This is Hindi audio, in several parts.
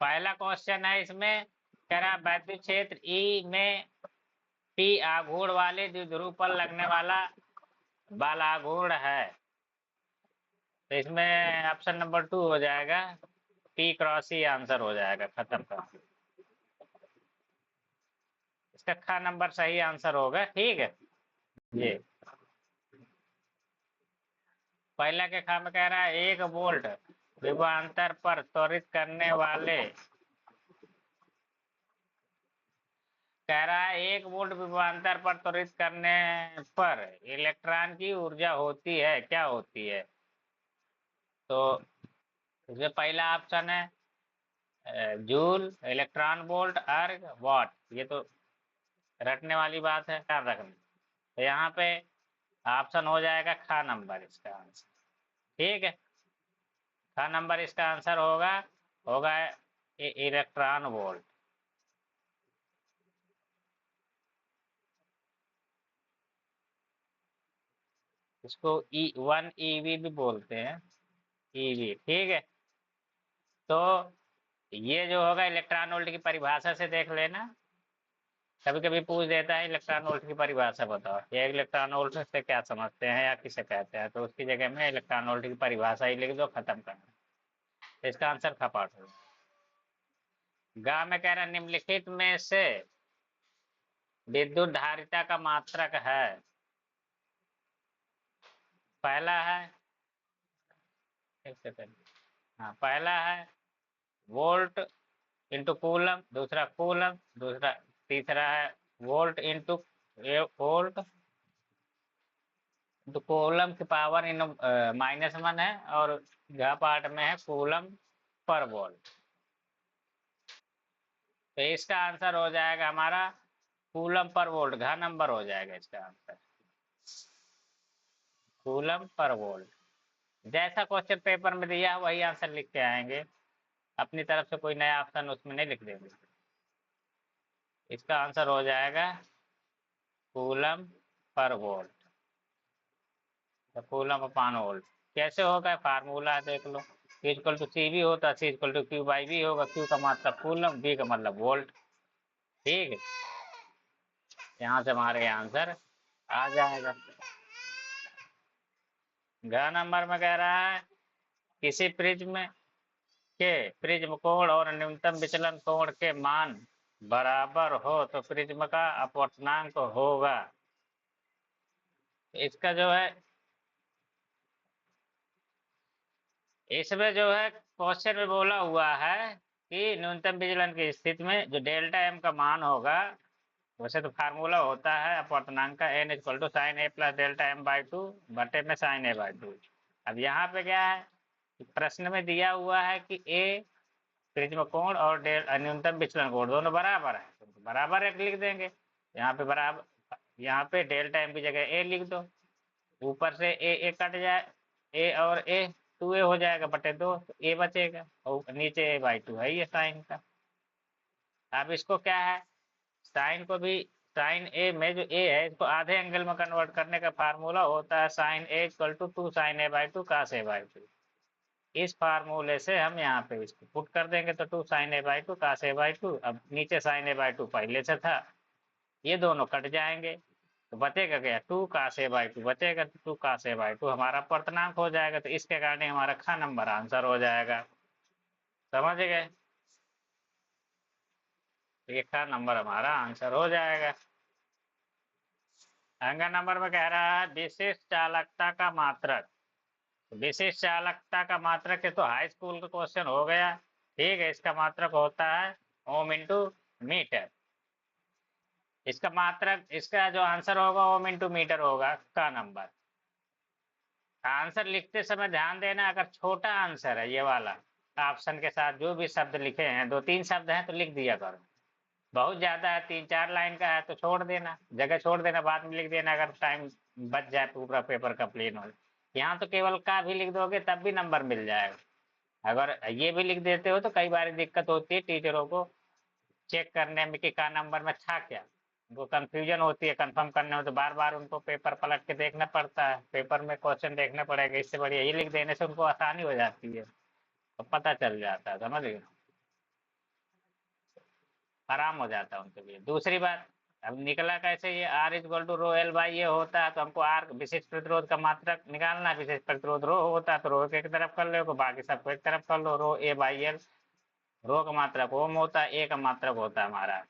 पहला क्वेश्चन है इसमें, कह रहा वैद्युत क्षेत्र ई में पी आघूर्ण वाले द्विध्रुव पर लगने वाला बल आघूर्ण है। तो इसमें ऑप्शन नंबर 2 हो जाएगा, पी क्रॉस ई आंसर हो जाएगा, खत्म कर। इसका ख नंबर सही आंसर होगा। ठीक है, ये पहला के खा में कह रहा है 1 वोल्ट विभवांतर पर त्वरित करने वाले, कह रहा है 1 वोल्ट विभवांतर पर त्वरित करने पर इलेक्ट्रॉन की ऊर्जा होती है, क्या होती है? तो इसमें पहला ऑप्शन है जूल, इलेक्ट्रॉन वोल्ट, अर्ग, वाट। ये तो रटने वाली बात है, ध्यान रखना। तो यहाँ पे ऑप्शन हो जाएगा ख नंबर इसका आंसर। ठीक है, ख नंबर इसका आंसर होगा होगा इलेक्ट्रॉन वोल्ट। इसको E1 EV भी बोलते हैं, EV। ठीक है, तो ये जो होगा इलेक्ट्रॉन वोल्ट की परिभाषा से देख लेना। कभी कभी पूछ देता है इलेक्ट्रॉन वोल्ट की परिभाषा बताओ, या इलेक्ट्रॉन वोल्ट से क्या समझते हैं या किसे कहते हैं, तो उसकी जगह में इलेक्ट्रॉन वोल्ट की परिभाषा ही लिख दो, खत्म करना। तो इसका आंसर खपाट होगा। गा में कह रहा निम्नलिखित में से विद्युत धारिता का मात्रक है। पहला है, एक सेकंड, हाँ, पहला है वोल्ट इंटू कूलम, दूसरा कूलम, दूसरा, तीसरा है वोल्ट इंटू वोल्ट तो कूलम की पावर इन -1 है, और घ पार्ट में है कूलम पर वोल्ट। तो इसका आंसर हो जाएगा हमारा कूलम पर वोल्ट, घ नंबर हो जाएगा इसका आंसर, कूलम पर वोल्ट। जैसा क्वेश्चन पेपर में दिया वही आंसर लिख के आएंगे, अपनी तरफ से कोई नया ऑप्शन उसमें नहीं लिख देंगे। इसका आंसर हो जाएगा कूलम पर वोल्ट, तो कूलम अपान वोल्ट। कैसे होगा, फार्मूला है देख लो, इक्वल टू सी भी होता है, equal to Q by B होगा, क्यू का मतलब कूलम, बी का मतलब वोल्ट। ठीक है, यहाँ से हमारे आंसर आ जाएगा। घ नंबर में कह रहा है किसी प्रिज्म के प्रिज्म कोण और न्यूनतम विचलन कोण के मान बराबर हो तो प्रिज्म का अपवर्तनांक होगा। इसका जो है, इसमें जो है क्वेश्चन में बोला हुआ है कि न्यूनतम विचलन की स्थिति में जो डेल्टा एम का मान होगा, वैसे तो फार्मूला होता है अपवर्तनांक का, n equal to sine A plus delta M by 2 बटे में साइन ए बाई 2। अब यहाँ पे क्या है, प्रश्न में दिया हुआ है कि ए प्रिज्म कोण और न्यूनतम विचलन कोण दोनों बराबर है, तो बराबर एक लिख देंगे। यहाँ पे बराबर, यहाँ पे डेल्टा एम की जगह ए लिख दो, ऊपर से ए कट जाए, ए और ए 2a हो जाएगा बटे 2, तो ए बचेगा, और नीचे ए बाई 2 है ये साइन का। अब इसको क्या है, साइन को भी, साइन ए में जो ए है इसको आधे एंगल में कन्वर्ट करने का फार्मूला होता है sine A equal to 2 sine A by 2 cos A by 2। इस फार्मूले से हम यहाँ पे इसको पुट कर देंगे, तो 2 sine A by 2 cos A by 2, अब नीचे साइन ए बाई 2 पहले से था, ये दोनों कट जाएंगे, तो बचेगा क्या, 2 कास ए बाई 2 बचेगा, तो 2 कास ए बाई 2 हमारा अपवर्तनांक हो जाएगा, तो इसके कारण हमारा ख नंबर आंसर हो जाएगा। समझ गए, तो ये ख नंबर हमारा आंसर हो जाएगा। अंग नंबर में कह रहा है विशिष्ट चालकता का मात्रक। विशिष्ट चालकता का मात्रक है तो हाई स्कूल का क्वेश्चन हो गया। ठीक है, इसका मात्रक होता है ओम इंटू मीटर। इसका मात्रक, इसका जो आंसर होगा ओम इंटू मीटर होगा का नंबर। आंसर लिखते समय ध्यान देना, अगर छोटा आंसर है ये वाला, ऑप्शन के साथ जो भी शब्द लिखे हैं, 2-3 शब्द हैं तो लिख दिया करो, बहुत ज्यादा है 3-4 लाइन का है तो छोड़ देना, जगह छोड़ देना, बाद में लिख देना अगर टाइम बच जाए, पूरा पेपर कंप्लीट हो। यहाँ तो केवल का भी लिख दोगे तब भी नंबर मिल जाएगा, अगर ये भी लिख देते हो तो कई बार दिक्कत होती है टीचरों को चेक करने में कि का नंबर में था क्या, उनको कंफ्यूजन होती है, कंफर्म करने में, तो बार बार उनको पेपर पलट के देखना पड़ता है, पेपर में क्वेश्चन देखना पड़ेगा, इससे बढ़िया ये लिख देने से उनको आसानी हो जाती है, तो पता चल जाता है। समझ गए, आराम हो जाता है उनके लिए। दूसरी बात, अब निकला कैसे, ये R equal to rho L by ये होता है, तो हमको R विशिष्ट प्रतिरोध का मात्रक निकालना है। विशिष्ट प्रतिरोध रो होता है तो रो एक तरफ कर लो, बाकी सबको एक तरफ कर लो। रो ए बाई एल, रो का मात्रक ओम होता है, ए का मात्रक होता है हमारा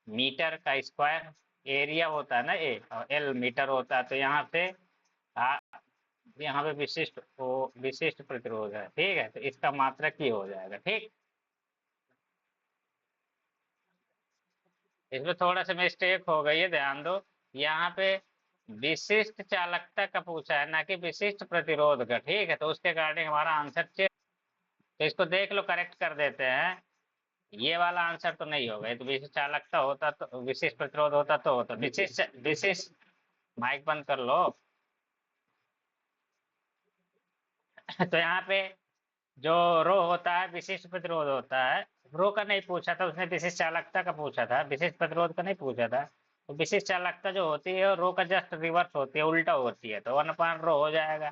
मीटर का स्क्वायर, एरिया होता है ना ए, और एल मीटर होता है। तो यहाँ से यहाँ पे विशिष्ट प्रतिरोध है, ठीक है, तो इसका मात्रक ही हो जाएगा। ठीक, इसमें थोड़ा सा मिस्टेक हो गई है, ध्यान दो। यहाँ पे विशिष्ट चालकता का पूछा है, ना कि विशिष्ट प्रतिरोध का। ठीक है, तो उसके अकॉर्डिंग हमारा आंसर चेक, तो इसको देख लो, करेक्ट कर देते हैं। ये वाला आंसर तो नहीं होगा, ये तो विशिष्ट चालकता होता तो विशिष्ट प्रतिरोध होता विशिष्ट विशिष्ट। माइक बंद कर लो। तो यहाँ पे जो रो होता है विशिष्ट प्रतिरोध होता है, रो का नहीं पूछा था उसने, विशिष्ट चालकता का पूछा था, विशिष्ट प्रतिरोध का नहीं पूछा था। तो विशिष्ट चालकता जो होती है रो का जस्ट रिवर्स होती है, उल्टा होती है, तो 1/रो हो जाएगा।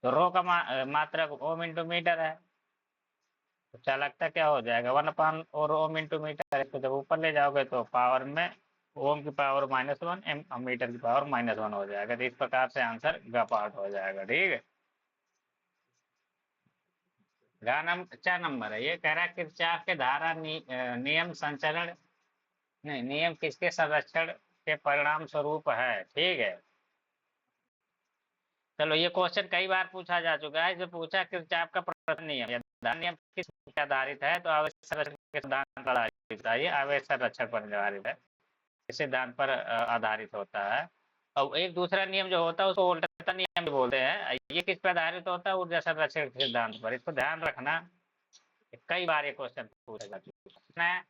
तो रो का मात्रक ओम इंटू मीटर है, तो चालकता क्या हो जाएगा 1 और ओम इंटू मीटर। इसको जब ऊपर ले जाओगे तो पावर में ओम की पावर -1 एम मीटर की पावर -1 हो जाएगा। तो इस प्रकार से आंसर ग पार्ट हो जाएगा। ठीक है, चार नंबर है, ये कह रहा है किरचॉफ के धारा नियम संचरण, नहीं, नियम किसके संरक्षण के परिणाम स्वरूप है। ठीक है, चलो ये क्वेश्चन कई बार पूछा जा चुका है। जो पूछा किरचॉफ का प्रथम नियम या धारा नियम किस पर आधारित है, तो आवेश संरक्षण के सिद्धांत पर आधारित है। ये आवेश संरक्षण पर आधारित है, इस सिद्धांत पर आधारित होता है। और एक दूसरा नियम जो होता है उसको वोल्टता नियम भी बोलते हैं। ये किस पर आधारित होता है, ऊर्जा संरक्षण के सिद्धांत पर। इसको ध्यान रखना, कई बार ये क्वेश्चन पूछा जा चुका है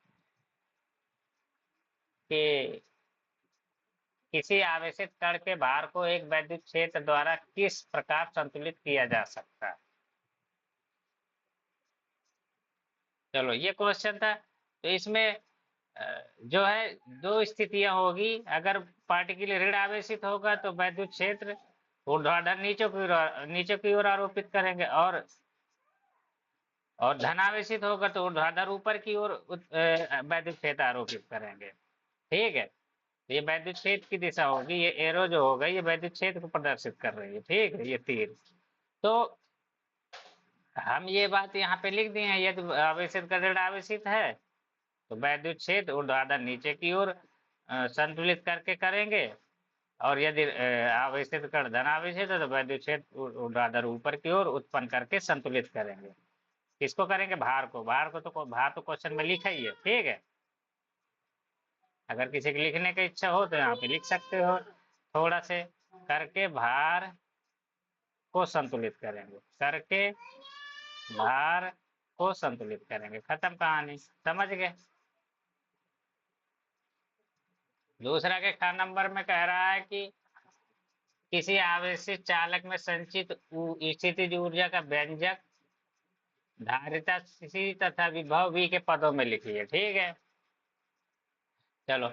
कि किसी आवेशित कण के भार को एक वैद्युत क्षेत्र द्वारा किस प्रकार संतुलित किया जा सकता है। चलो ये क्वेश्चन था, तो इसमें जो है दो स्थितियां होगी। अगर पार्टिकल ऋण आवेशित होगा तो वैद्युत क्षेत्र ऊर्ध्वाधर नीचे की ओर आरोपित करेंगे, और धन आवेशित होगा तो ऊर्ध्वाधर ऊपर की ओर वैद्युत क्षेत्र आरोपित करेंगे। ठीक है, ये वैद्युत क्षेत्र की दिशा होगी, ये एरो जो होगा ये वैद्युत क्षेत्र को प्रदर्शित कर रही है। ठीक है, ये तीर, तो हम ये बात यहाँ पे लिख दिए हैं, यदि आवेशित का ऋण आवेशित है तो वैद्युत क्षेत्र ऊर्ध्वाधर नीचे की ओर संतुलित करके करेंगे, और यदि आवेशित कण धन आवेशित है तो वैद्युत क्षेत्र ऊर्ध्वाधर ऊपर की ओर उत्पन्न करके संतुलित करेंगे। किसको करेंगे, भार को। भार तो क्वेश्चन में लिखा ही है। ठीक है, अगर किसी की लिखने की इच्छा हो तो यहाँ पे लिख सकते हो, थोड़ा से करके भार को संतुलित करेंगे, करके भार को संतुलित करेंगे, खत्म कहानी। समझ गए। दूसरा के ख नंबर में कह रहा है कि किसी आवेशित चालक में संचित स्थितिज ऊर्जा का व्यंजक धारिता सी तथा विभव v के पदों में लिखिए। ठीक है, चलो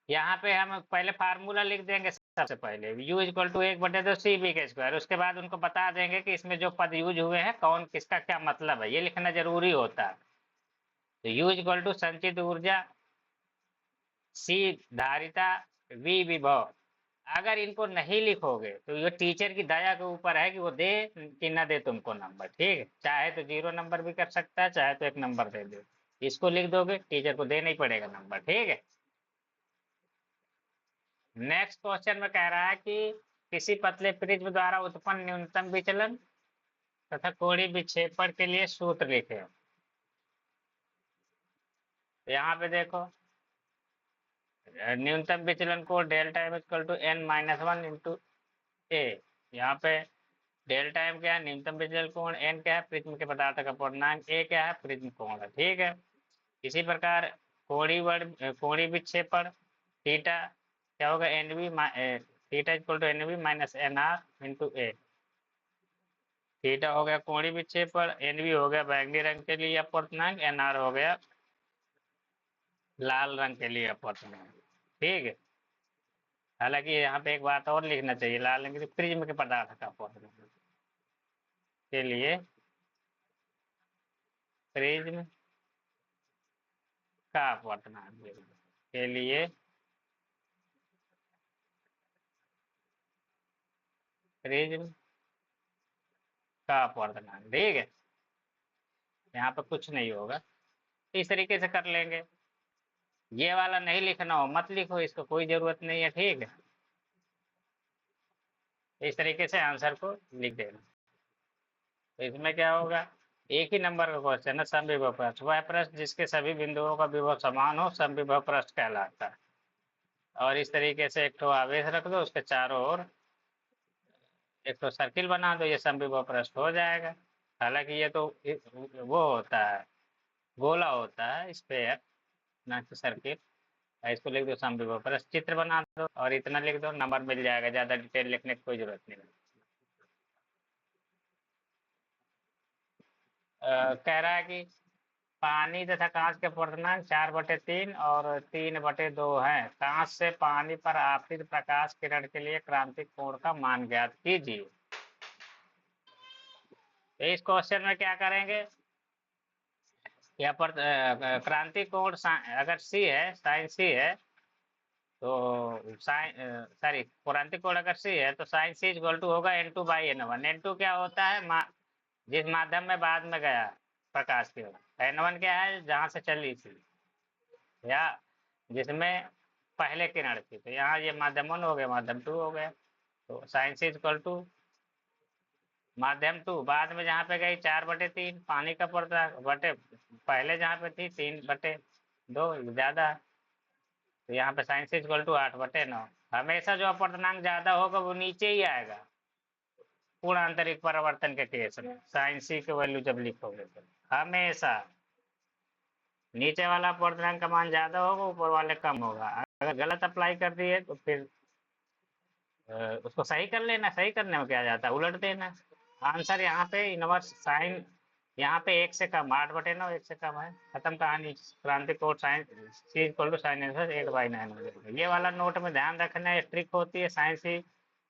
यहाँ पे हम पहले फार्मूला लिख देंगे। सबसे पहले u इक्वल टू 1/2 CB²। उसके बाद उनको बता देंगे कि इसमें जो पद यूज हुए हैं कौन किसका क्या मतलब है, ये लिखना जरूरी होता है। तो u इक्वल टू संचित ऊर्जा, C धारिता, V विभव। अगर इनको नहीं लिखोगे तो ये टीचर की दया के ऊपर है कि वो दे कि ना दे तुमको नंबर। ठीक है, चाहे तो 0 नंबर भी कर सकता है, चाहे तो 1 नंबर दे दे। इसको लिख दोगे टीचर को देना ही पड़ेगा नंबर। ठीक है, नेक्स्ट क्वेश्चन में कह रहा है कि किसी पतले प्रिज्म द्वारा उत्पन्न न्यूनतम विचलन तथा कोणीय विक्षेपण के लिए सूत्र लिखे। तो यहाँ पे देखो, न्यूनतम विचलन को delta M equal to n-1 into A. यहाँ पे डेल्टा एम क्या है, न्यूनतम विचलन कोण, एन क्या है प्रिज्म के पदार्थ का पूर्णांक, ए क्या है प्रिज्म कोण है। ठीक है, इसी प्रकार कोणीय विक्षेपण थीटा क्या होगा, N theta equal to NV-NR into A. Theta हो गया कोणीय विक्षेपण, NV हो गया बैंगनी रंग के लिए अपवर्तनांक, NR हो गया लाल रंग के लिए अपवर्तनांक। ठीक है, हालांकि यहाँ पे एक बात और लिखना चाहिए, लाल रंग के प्रिज्म के पदार्थ का अपवर्तनांक के लिए प्रिज्म का अपवर्तनांक के लिए प्रिज्म का अपवर्तनांक, ठीक है। यहाँ पे कुछ नहीं होगा, इस तरीके से कर लेंगे। ये वाला नहीं लिखना हो मत लिखो, इसको कोई जरूरत नहीं है, ठीक है। इस तरीके से आंसर को लिख देना। तो इसमें क्या होगा, एक ही नंबर का क्वेश्चन है, समविभव पृष्ठ। वह पृष्ठ जिसके सभी बिंदुओं का विभव समान हो समविभव पृष्ठ कहलाता है। और इस तरीके से एक तो आवेश रख दो, उसके चारों ओर एक तो सर्किल बना दो, ये समविभव पृष्ठ हो जाएगा। हालांकि ये तो वो होता है, गोला होता है, स्फेयर, ना कि सर्किल। इसको लिख दो समविभव पृष्ठ, चित्र बना दो और इतना लिख दो, नंबर मिल जाएगा। ज़्यादा डिटेल लिखने की कोई जरूरत नहीं। कह रहा है कि पानी तथा कांच के अपवर्तनांक 4/3 और 3/2 है। कांच से पानी पर आपतित प्रकाश किरण के लिए क्रांतिक कोण का मान ज्ञात कीजिए। तो इस क्वेश्चन में क्या करेंगे, यहाँ पर क्रांतिक कोण अगर सी है, साइन सी है, तो सॉरी क्रांतिक कोण अगर सी है तो साइन सी इक्वल टू होगा N2/N1। N2 क्या होता है, जिस माध्यम में बाद में गया प्रकाश की किरण। N1 क्या है, जहाँ से चली थी या जिसमें पहले किरण थी। तो यहाँ ये माध्यम 1 हो गया, माध्यम 2 हो गया। तो साइन सी इक्वल टू माध्यम 2 बाद में जहाँ पे गई 4/3 पानी का पर्दा बटे पहले जहाँ पे थी 3/2 ज्यादा। तो यहाँ पे साइन सी इक्वल टू 8/9। हमेशा जो अपवर्तनांक ज्यादा होगा वो नीचे ही आएगा पूर्ण आंतरिक परिवर्तन के केस में। साइन सी की वैल्यू जब लिखोगे तो हमेशा नीचे वाला अपवर्तनांक का मान ज्यादा होगा, ऊपर वाले कम होगा। अगर गलत अप्लाई कर दिए तो फिर उसको सही कर लेना, सही करने में क्या जाता है, उलट देना। आंसर यहाँ पे इनवर्स साइन, यहाँ पे 1 से कम 8/9, 1 से कम है, खत्म कहानी। क्रांतिक कोण sine C equal to sine inverse 8/9 हो जाएगा। ये वाला नोट में ध्यान रखना है, ट्रिक होती है। साइन सी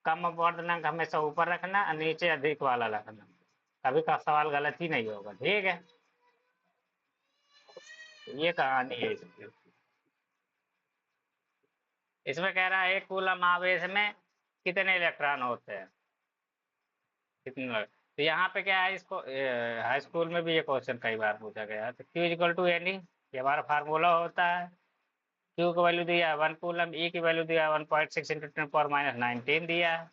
कम अपवर्तनांक हमेशा ऊपर रखना और नीचे अधिक वाला रखना, कभी का सवाल गलत ही नहीं होगा, ठीक है। ये कहानी है इसकी। इसमें कह रहा है एक कूलम आवेश में कितने इलेक्ट्रॉन होते हैं, कितने। तो यहाँ पे क्या है, इसको हाई स्कूल में भी ये क्वेश्चन कई बार पूछा गया है। तो Q equal to N E, ये हमारा फार्मूला होता है। Q की वैल्यू दिया है 1 कूलम, E की वैल्यू दिया है 1.6 × 10⁻19 दिया है।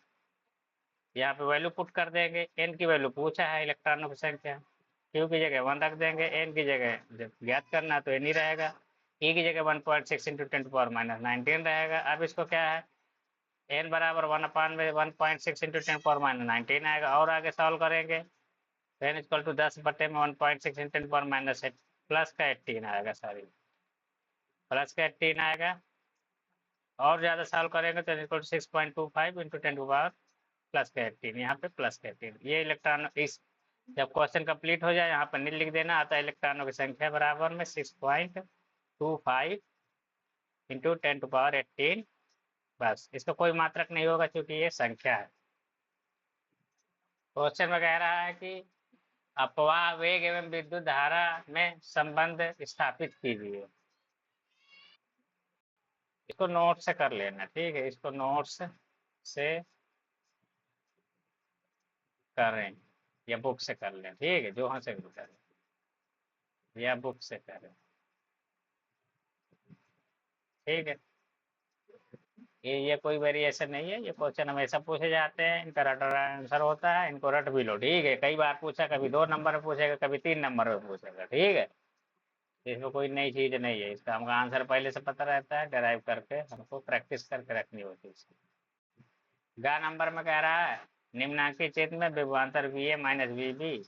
यहाँ पे वैल्यू पुट कर देंगे। N की वैल्यू पूछा है, इलेक्ट्रॉनों की संख्या। Q की जगह 1 रख देंगे, N की जगह जब ज्ञात करना तो N ही रहेगा। E की जगह 1.6 × 10⁻19 रहेगा। अब इसको क्या है, n बराबर 1/1.6 × 10⁻19 आएगा। और आगे सॉल्व करेंगे तो n इक्वल टू 10/में 1.6 × 10⁻8 प्लस का 18 आएगा, सॉरी प्लस का 18 आएगा। और ज़्यादा सॉल्व करेंगे तो n इक्वल टू 6.25 × 10⁻+ का 18, यहाँ पे प्लस का 18। ये इलेक्ट्रॉन इस जब क्वेश्चन कंप्लीट हो जाए यहाँ पर नील लिख देना, आता है इलेक्ट्रॉनों की संख्या बराबर में 6.25 × 10⁻18। बस, इसका कोई मात्रक नहीं होगा क्योंकि ये संख्या है। क्वेश्चन में कह रहा है कि अपवाह वेग एवं विद्युत धारा में संबंध स्थापित कीजिए। इसको नोट से कर लेना, ठीक है। इसको नोट्स से करें या बुक से कर लें, ठीक है, जो से भी करें या बुक से करें, ठीक है। ये कोई वेरिएशन नहीं है, ये क्वेश्चन हमेशा पूछे जाते हैं, इनका रट आंसर होता है, इनको रट भी लो, ठीक है। कई बार पूछा, कभी 2 नंबर में पूछेगा, कभी 3 नंबर में पूछेगा, ठीक है। इसमें कोई नई चीज नहीं है, इसका हमको आंसर पहले से पता रहता है, डराइव करके हमको प्रैक्टिस करके रखनी होती है। गा नंबर में कह रहा है निम्नांकित चित्र में विभवांतर V A minus V B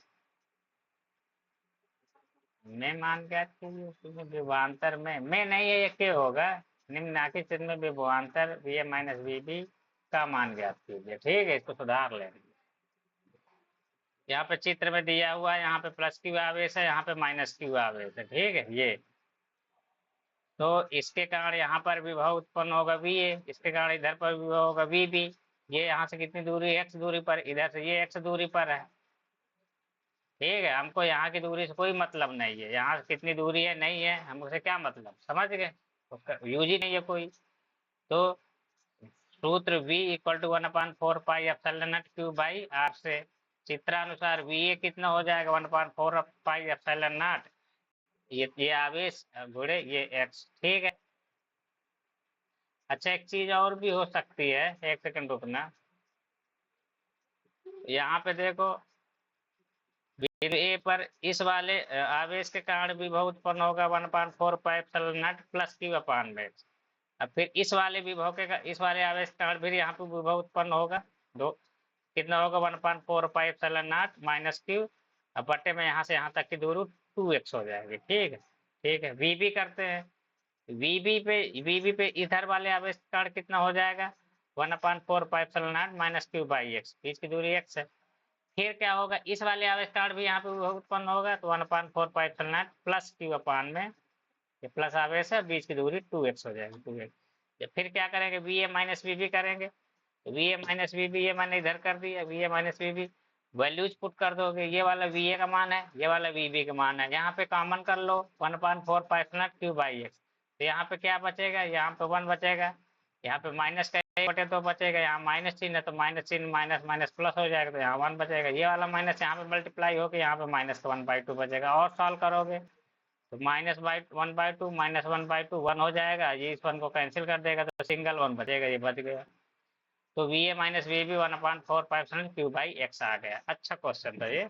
में मान ज्ञात कीजिए। उसमें विभवांतर में नहीं है, ये क्या होगा, निम्नांकित चित्र में विभवांतर V A minus V B का मान ज्ञात कीजिए, ठीक है। इसको सुधार लेंगे। यहाँ पे चित्र में दिया हुआ है, यहाँ पे प्लस क्यू आवेश है, यहाँ पे माइनस क्यू आवेश है, ठीक है। ये तो इसके कारण यहाँ पर विभव उत्पन्न होगा वी ए, इसके कारण इधर पर विभव होगा वी बी। ये यहाँ से कितनी दूरी, x दूरी पर, इधर से ये x दूरी पर है। ठीक है, हमको यहाँ की दूरी से कोई मतलब नहीं है, यहाँ से कितनी दूरी है नहीं है हमसे क्या मतलब, समझ गए, उसका यूज ही नहीं है कोई। तो सूत्र v equal to 1/4 pi epsilon naught Q by R से चित्रानुसार वी ए कितना हो जाएगा 1/4 पाई एप्सिलॉन नॉट, ये आवेश गुणे ये एक्स, ठीक है। अच्छा, एक चीज और भी हो सकती है, एक सेकंड रुकना, यहाँ पे देखो बिंदु ए पर इस वाले आवेश के कारण विभव उत्पन्न होगा 1/4 pi epsilon not plus Q upon में। अब फिर इस वाले विभव के इस वाले आवेश के कारण फिर यहाँ पे विभव उत्पन्न होगा, दो कितना होगा 1/4 pi epsilon not minus Q, अब बट्टे में यहाँ से यहाँ तक की दूरी 2x हो जाएगी, ठीक है। ठीक है, वीबी करते हैं, वीबी पे इधर वाले आवेश के कारण कितना हो जाएगा 1/4 pi epsilon not minus Q by X, बीच की दूरी x है। फिर क्या होगा, इस वाले आवेश कारण भी यहाँ पे विभव उत्पन्न होगा, तो 1/4 pi epsilon not plus Q upon में, ये प्लस आवेश है, बीच की दूरी 2x हो जाएगी, 2x। फिर क्या करेंगे, V A minus V B करेंगे, V A minus V B, ये मैंने इधर कर दिया, V A minus V B values put कर दोगे, ये वाला वी ए का मान है, ये वाला वी बी का मान है, यहाँ पे कॉमन कर लो 1/4 pi epsilon naught Q by x, तो यहाँ पे क्या बचेगा, यहाँ पे 1 बचेगा, यहाँ पे माइनस का 1/2 बचेगा, यहाँ माइनस चिन्ह है तो माइनस चिन्ह माइनस माइनस प्लस हो जाएगा, तो यहाँ 1 बचेगा, ये वाला माइनस यहाँ पे मल्टीप्लाई होकर यहाँ पे माइनस का 1/2 बचेगा, और सॉल्व करोगे तो -1/2 -1/2 1 हो जाएगा, ये इस 1 को कैंसिल कर देगा तो सिंगल 1 बचेगा, ये बच गया। तो V A minus V B 1/4 pi epsilon Q by X आ गया। अच्छा क्वेश्चन था ये।